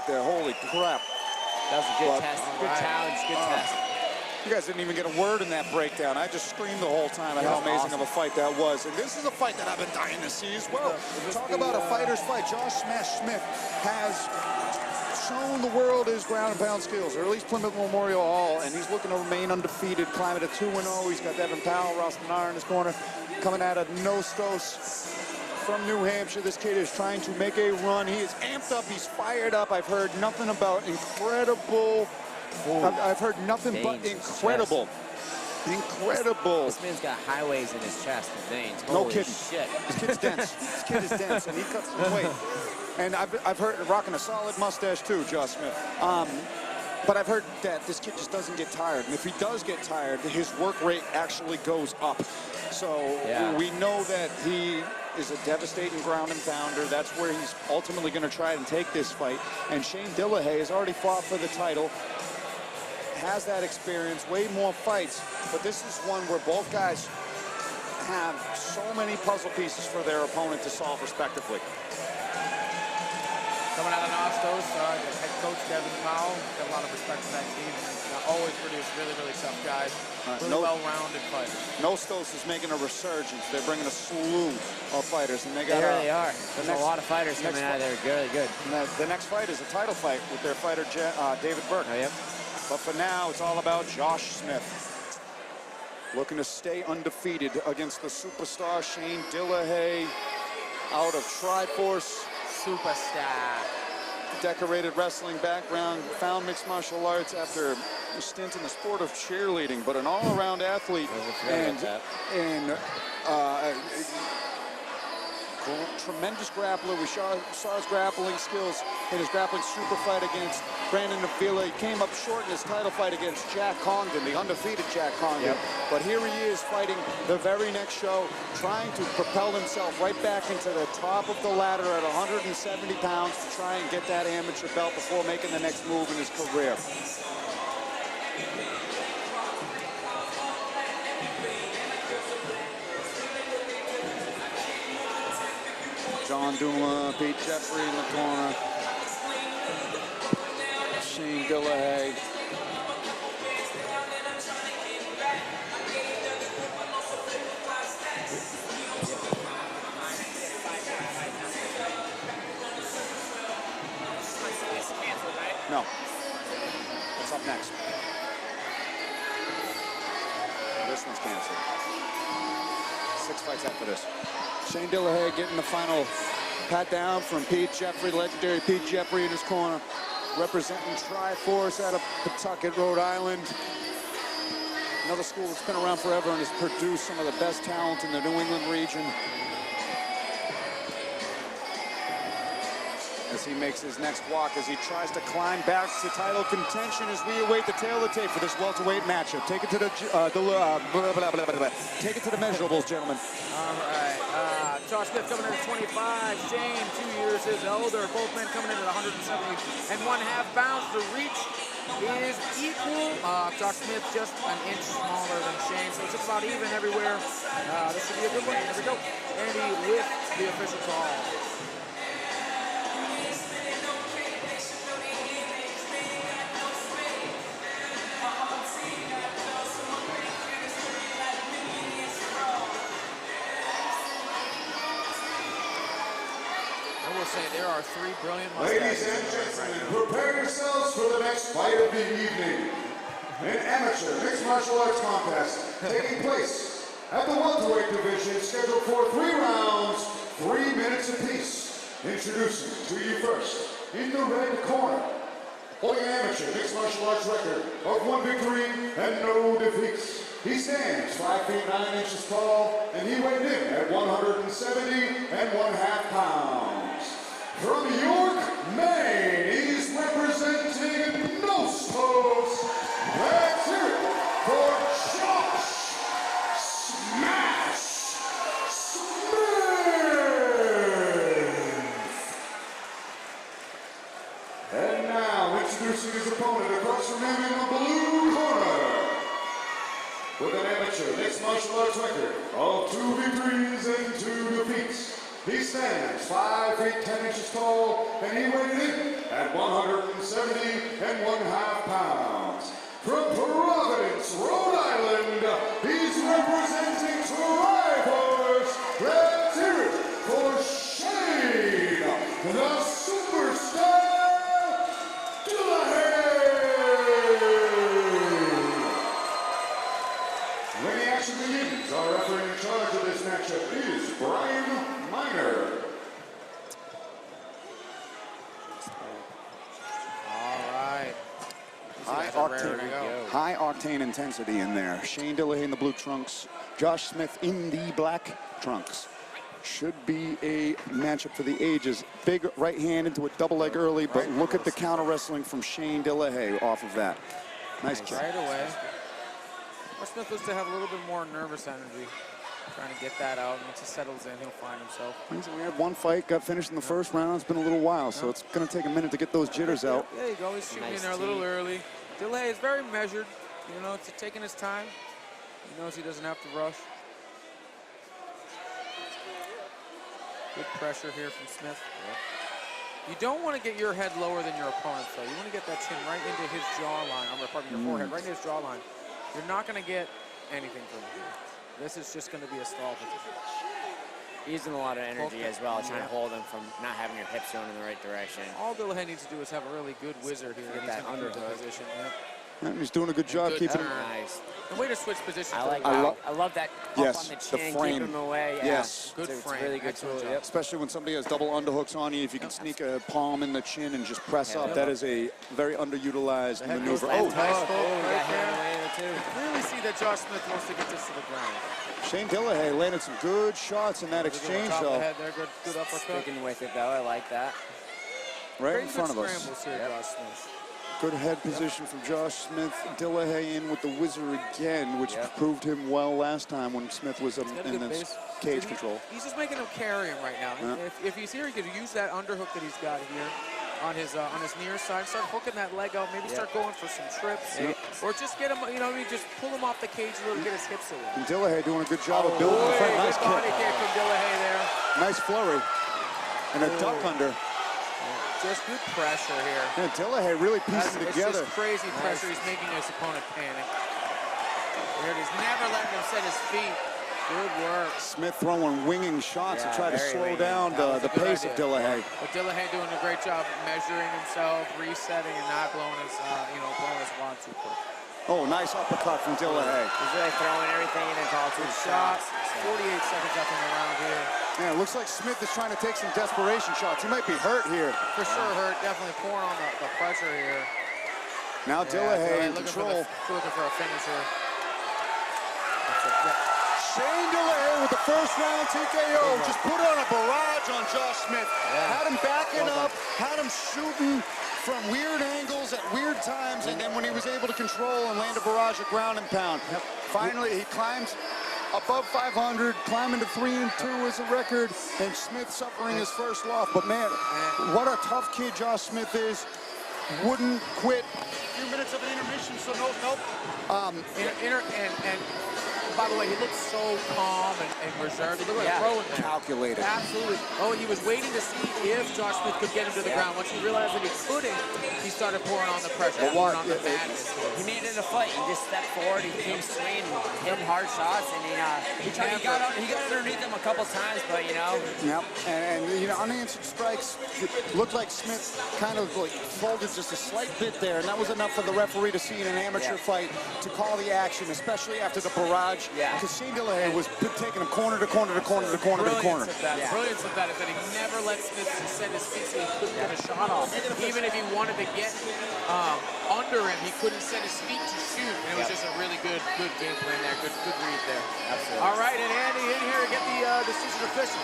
right there. Holy crap. That was a good test. Good challenge. Good test. You guys didn't even get a word in that breakdown. I just screamed the whole time at how amazing of a fight that was. And this is a fight that I've been dying to see as well. Talk about a fighter's fight. Josh Smesh Smith has shown the world his ground and pound skills, or at least Plymouth Memorial Hall, and he's looking to remain undefeated, climbing to 2-0. He's got Devin Powell, Ross Menard in his corner, coming out of Nostos from New Hampshire. This kid is trying to make a run. He is amped up. He's fired up. I've heard nothing about incredible. I've heard nothing but incredible. Incredible. This man's got highways in his chest and veins. No Holy kidding. Shit. This kid's dense. This kid is dense, and he cuts some weight. And I've heard rocking a solid mustache too, Josh Smith. But I've heard that this kid just doesn't get tired. And if he does get tired, his work rate actually goes up. So we know that he is a devastating ground and pounder. That's where he's ultimately going to try and take this fight. And Shane Dillehay has already fought for the title, has that experience, way more fights. But this is one where both guys have so many puzzle pieces for their opponent to solve respectively. Coming out of Nostos, head coach Devin Powell, got a lot of respect for that team. Always produce really, really tough guys, really well-rounded fighters. Nostos is making a resurgence. They're bringing a slew of fighters, and they got. There they are. There's a lot of fighters coming out of there. Really good. And the next fight is a title fight with their fighter David Burke. Oh, yep. But for now, it's all about Josh Smith, looking to stay undefeated against the superstar Shane Dillehay out of Triforce. Superstar. Decorated wrestling background, found mixed martial arts after a stint in the sport of cheerleading, but an all-around athlete and tremendous grappler. We saw his grappling skills in his grappling super fight against Brandon Avila. He came up short in his title fight against Jack Congdon, the undefeated Jack Congdon. But here he is fighting the very next show, trying to propel himself right back into the top of the ladder at 170 pounds to try and get that amateur belt before making the next move in his career. John Duma, Pete Jeffrey in the corner. Shane Dillehay. No. What's up next? This one's canceled. 6 fights after this. Shane Dillehay getting the final pat down from Pete Jeffrey, legendary Pete Jeffrey in his corner, representing Triforce out of Pawtucket, Rhode Island. Another school that's been around forever and has produced some of the best talent in the New England region. As he makes his next walk, as he tries to climb back to title contention, as we await the tail of the tape for this welterweight matchup. Take it to the take it to the measurables, gentlemen. All right, Josh Smith coming in at 25, Shane 2 years his elder. Both men coming in at 170.5 pounds. The reach is equal. Josh Smith just an inch smaller than Shane, so it's just about even everywhere. This should be a good one. Here we go. Andy with the official call. There are 3 brilliant mustaches. Ladies and gentlemen, prepare yourselves for the next fight of the evening. An amateur mixed martial arts contest taking place at the welterweight division, scheduled for 3 rounds, 3 minutes apiece. Introducing to you first, in the red corner, holding an amateur mixed martial arts record of 1 victory and no defeats. He stands 5 feet 9 inches tall, and he weighed in at 170.5 pounds. From York, Maine, he's representing Nostos. Let's hear it for Josh Smash Smith. And now, introducing his opponent across from him in the blue corner, with an amateur mixed martial arts record of 2 victories and 2 defeats. He stands 5 feet 10 inches tall, and he weighed in at 170. 170.5 pounds. From Providence, Rhode Island, he's representing Triforce. Let's hear it for Shane, the Superstar Dillehay. When the action begins, our referee in charge of this matchup is Brian Miner. High octane intensity in there. Shane Dillehay in the blue trunks, Josh Smith in the black trunks. Should be a matchup for the ages. Big right hand into a double leg early, but look at the counter wrestling from Shane Dillehay off of that. Nice kick. Right away. Smith looks to have a little bit more nervous energy, trying to get that out. Once he settles in, he'll find himself. We had one fight, got finished in the first round. It's been a little while, so it's going to take a minute to get those jitters out. There you go. He's shooting in there a little early. Dillehay is very measured. You know, it's taking his time. He knows he doesn't have to rush. Good pressure here from Smith. You don't want to get your head lower than your opponent, though. You want to get that chin right into his jawline. Pardon me, your forehead, right into his jawline. You're not going to get anything from him. This is just going to be a stall position. Using a lot of energy as well, trying to hold him from not having your hips going in the right direction. All Dillehay needs to do is have a really good whizzer here. Get that underhook position. And he's doing a good job keeping him. Nice. The way to switch positions. I love that up on the chin, keep him away. Yeah. Yes. Good frame. It's really good tool. Yep. Especially when somebody has double underhooks on you, if you can sneak a palm in the chin and just press up, that is a very underutilized maneuver. Oh, nice got him away too. Really see that Josh Smith wants to get this to the ground. Shane Dillehay landed some good shots in that exchange, though. Good uppercut. Sticking with it, though. I like that. Right in front of us. Scrambles here, Josh Smith. Good head position from Josh Smith. Dillehay in with the whizzer again, which proved him well last time when Smith was in this cage control. He's just making him carry him right now. If he's here, he could use that underhook that he's got here on his near side. Start hooking that leg out. Maybe start going for some trips, or just get him. You know, just pull him off the cage a little, get his hips away. And Dillehay doing a good job of building the front. Nice body kick from Dillehay there. Nice flurry and a duck under. Just good pressure here. Yeah, Dillehay really piecing together. Just crazy pressure. He's making his opponent panic. There it is. Never letting him set his feet. Good work. Smith throwing winging shots to try to slow down the pace of Dillehay. But Dillehay doing a great job measuring himself, resetting, and not blowing his, blowing his wad too quick. Oh, nice uppercut from Dillehay. He's really throwing everything in and calls two shots. 48 seconds left in the round here. Yeah, it looks like Smith is trying to take some desperation shots. He might be hurt here. For sure hurt. Definitely pouring on the pressure here. Now Dillehay in control. Looking for a finish here. Shane Dillehay with the first round TKO. Just put on a barrage on Josh Smith. Had him backing up, had him shooting from weird angles at weird times, and then when he was able to control and land a barrage of ground and pound. Finally, he climbs above 500, climbing to 3-2 as a record, and Smith suffering his first loss. But man, what a tough kid Josh Smith is. Wouldn't quit. A few minutes of an intermission, so nope. And by the way, he looked so calm and reserved. He looked like throwing there. Calculated. Absolutely. Oh, he was waiting to see if Josh Smith could get him to the ground. Once he realized that he couldn't, he started pouring on the pressure, pouring on the madness. He needed a fight. He just stepped forward. He came swinging, hitting hard shots, and he got underneath him a couple times, but Yep. And unanswered strikes. It looked like Smith kind of like folded just a slight bit there, and that was enough for the referee to see in an amateur fight to call the action, especially after the barrage. Because Shane Dillehay was taking him corner to corner to corner to corner to corner. Brilliance of that is that he never let Smith set his feet so he couldn't get a shot off. Even if he wanted to get under him, he couldn't set his feet to shoot. And it was just a really good game plan there. Good read there. Absolutely. All right, and Andy in here to get the decision official.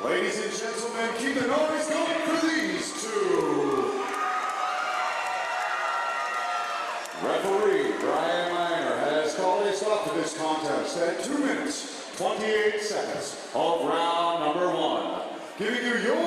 Ladies and gentlemen, keep the noise going for these two. Referee Brian Miner has called a stop to this contest at 2 minutes, 28 seconds of round number 1. Giving you your